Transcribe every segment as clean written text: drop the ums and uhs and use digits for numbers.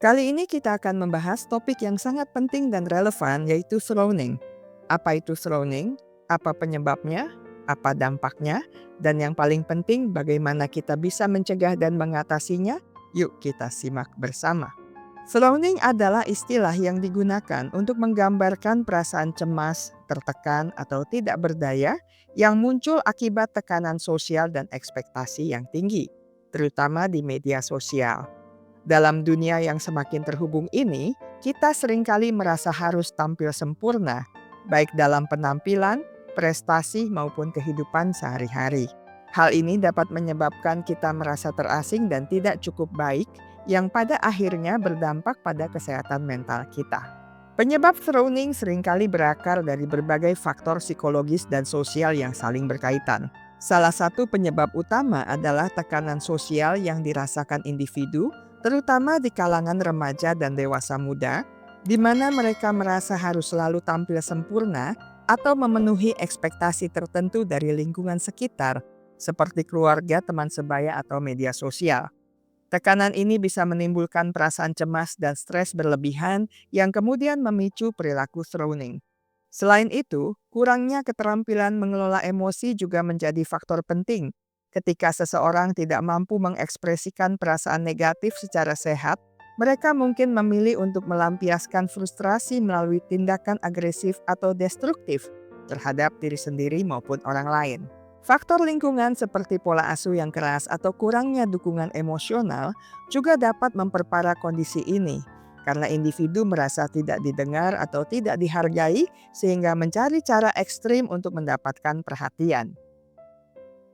Kali ini kita akan membahas topik yang sangat penting dan relevan, yaitu surrounding. Apa itu surrounding? Apa penyebabnya? Apa dampaknya? Dan yang paling penting, bagaimana kita bisa mencegah dan mengatasinya? Yuk kita simak bersama. Surrounding adalah istilah yang digunakan untuk menggambarkan perasaan cemas, tertekan, atau tidak berdaya yang muncul akibat tekanan sosial dan ekspektasi yang tinggi, terutama di media sosial. Dalam dunia yang semakin terhubung ini, kita seringkali merasa harus tampil sempurna, baik dalam penampilan, prestasi, maupun kehidupan sehari-hari. Hal ini dapat menyebabkan kita merasa terasing dan tidak cukup baik, yang pada akhirnya berdampak pada kesehatan mental kita. Penyebab surrounding seringkali berakar dari berbagai faktor psikologis dan sosial yang saling berkaitan. Salah satu penyebab utama adalah tekanan sosial yang dirasakan individu, terutama di kalangan remaja dan dewasa muda, di mana mereka merasa harus selalu tampil sempurna atau memenuhi ekspektasi tertentu dari lingkungan sekitar, seperti keluarga, teman sebaya, atau media sosial. Tekanan ini bisa menimbulkan perasaan cemas dan stres berlebihan yang kemudian memicu perilaku surrounding. Selain itu, kurangnya keterampilan mengelola emosi juga menjadi faktor penting. Ketika seseorang tidak mampu mengekspresikan perasaan negatif secara sehat, mereka mungkin memilih untuk melampiaskan frustrasi melalui tindakan agresif atau destruktif terhadap diri sendiri maupun orang lain. Faktor lingkungan seperti pola asuh yang keras atau kurangnya dukungan emosional juga dapat memperparah kondisi ini, karena individu merasa tidak didengar atau tidak dihargai sehingga mencari cara ekstrim untuk mendapatkan perhatian.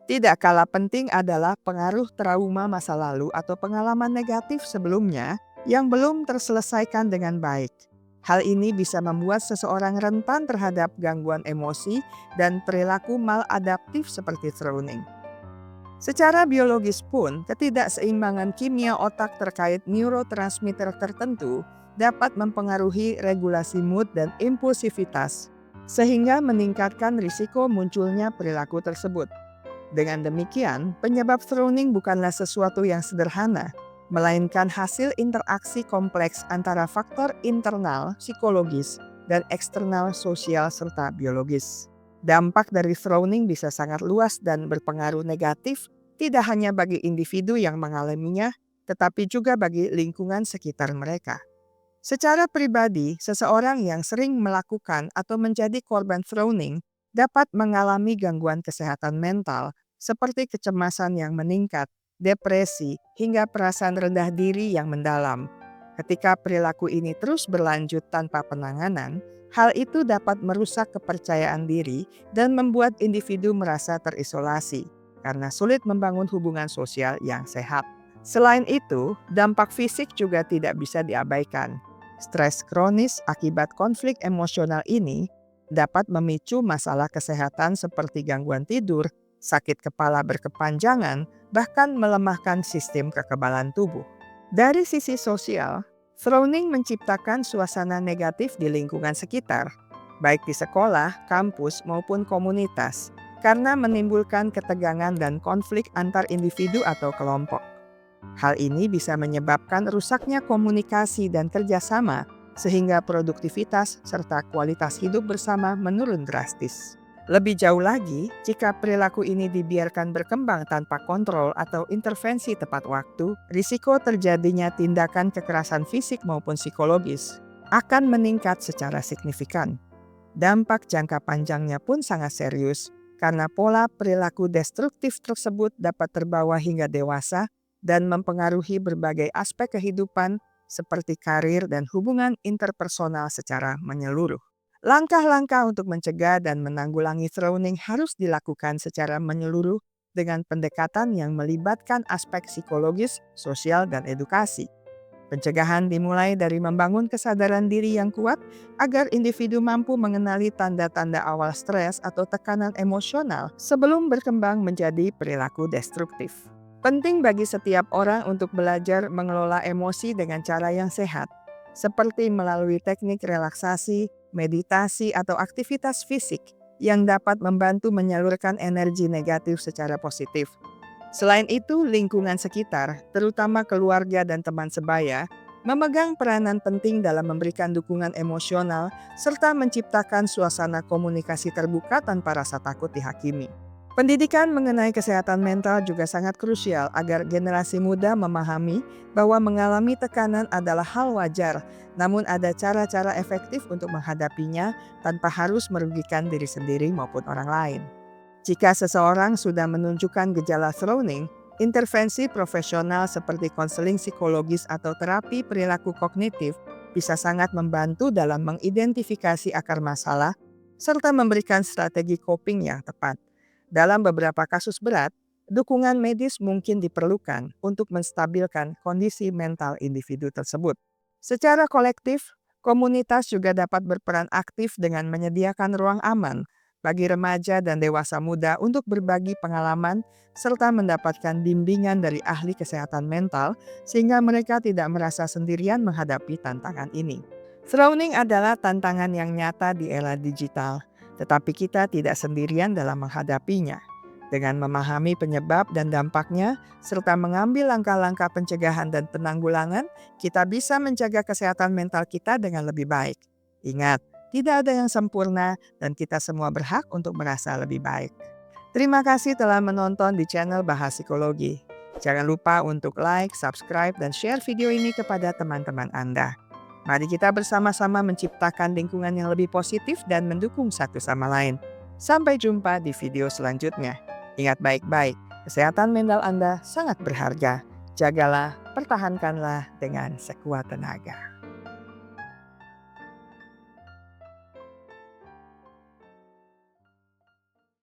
Tidak kalah penting adalah pengaruh trauma masa lalu atau pengalaman negatif sebelumnya yang belum terselesaikan dengan baik. Hal ini bisa membuat seseorang rentan terhadap gangguan emosi dan perilaku maladaptif seperti surrounding. Secara biologis pun, ketidakseimbangan kimia otak terkait neurotransmitter tertentu dapat mempengaruhi regulasi mood dan impulsivitas, sehingga meningkatkan risiko munculnya perilaku tersebut. Dengan demikian, penyebab surrounding bukanlah sesuatu yang sederhana, melainkan hasil interaksi kompleks antara faktor internal, psikologis, dan eksternal sosial serta biologis. Dampak dari surrounding bisa sangat luas dan berpengaruh negatif, tidak hanya bagi individu yang mengalaminya, tetapi juga bagi lingkungan sekitar mereka. Secara pribadi, seseorang yang sering melakukan atau menjadi korban surrounding dapat mengalami gangguan kesehatan mental seperti kecemasan yang meningkat, depresi, hingga perasaan rendah diri yang mendalam. Ketika perilaku ini terus berlanjut tanpa penanganan, hal itu dapat merusak kepercayaan diri dan membuat individu merasa terisolasi karena sulit membangun hubungan sosial yang sehat. Selain itu, dampak fisik juga tidak bisa diabaikan. Stres kronis akibat konflik emosional ini dapat memicu masalah kesehatan seperti gangguan tidur, sakit kepala berkepanjangan, bahkan melemahkan sistem kekebalan tubuh. Dari sisi sosial, surrounding menciptakan suasana negatif di lingkungan sekitar, baik di sekolah, kampus, maupun komunitas, karena menimbulkan ketegangan dan konflik antar individu atau kelompok. Hal ini bisa menyebabkan rusaknya komunikasi dan kerjasama, sehingga produktivitas serta kualitas hidup bersama menurun drastis. Lebih jauh lagi, jika perilaku ini dibiarkan berkembang tanpa kontrol atau intervensi tepat waktu, risiko terjadinya tindakan kekerasan fisik maupun psikologis akan meningkat secara signifikan. Dampak jangka panjangnya pun sangat serius, karena pola perilaku destruktif tersebut dapat terbawa hingga dewasa dan mempengaruhi berbagai aspek kehidupan seperti karir dan hubungan interpersonal secara menyeluruh. Langkah-langkah untuk mencegah dan menanggulangi surrounding harus dilakukan secara menyeluruh dengan pendekatan yang melibatkan aspek psikologis, sosial, dan edukasi. Pencegahan dimulai dari membangun kesadaran diri yang kuat agar individu mampu mengenali tanda-tanda awal stres atau tekanan emosional sebelum berkembang menjadi perilaku destruktif. Penting bagi setiap orang untuk belajar mengelola emosi dengan cara yang sehat, seperti melalui teknik relaksasi, meditasi, atau aktivitas fisik yang dapat membantu menyalurkan energi negatif secara positif. Selain itu, lingkungan sekitar, terutama keluarga dan teman sebaya, memegang peranan penting dalam memberikan dukungan emosional serta menciptakan suasana komunikasi terbuka tanpa rasa takut dihakimi. Pendidikan mengenai kesehatan mental juga sangat krusial agar generasi muda memahami bahwa mengalami tekanan adalah hal wajar, namun ada cara-cara efektif untuk menghadapinya tanpa harus merugikan diri sendiri maupun orang lain. Jika seseorang sudah menunjukkan gejala frowning, intervensi profesional seperti konseling psikologis atau terapi perilaku kognitif bisa sangat membantu dalam mengidentifikasi akar masalah serta memberikan strategi coping yang tepat. Dalam beberapa kasus berat, dukungan medis mungkin diperlukan untuk menstabilkan kondisi mental individu tersebut. Secara kolektif, komunitas juga dapat berperan aktif dengan menyediakan ruang aman bagi remaja dan dewasa muda untuk berbagi pengalaman serta mendapatkan bimbingan dari ahli kesehatan mental sehingga mereka tidak merasa sendirian menghadapi tantangan ini. Frowning adalah tantangan yang nyata di era digital, tetapi kita tidak sendirian dalam menghadapinya. Dengan memahami penyebab dan dampaknya, serta mengambil langkah-langkah pencegahan dan penanggulangan, kita bisa menjaga kesehatan mental kita dengan lebih baik. Ingat, tidak ada yang sempurna dan kita semua berhak untuk merasa lebih baik. Terima kasih telah menonton di channel Bahas Psikologi. Jangan lupa untuk like, subscribe, dan share video ini kepada teman-teman Anda. Mari kita bersama-sama menciptakan lingkungan yang lebih positif dan mendukung satu sama lain. Sampai jumpa di video selanjutnya. Ingat baik-baik, kesehatan mental Anda sangat berharga. Jagalah, pertahankanlah dengan sekuat tenaga.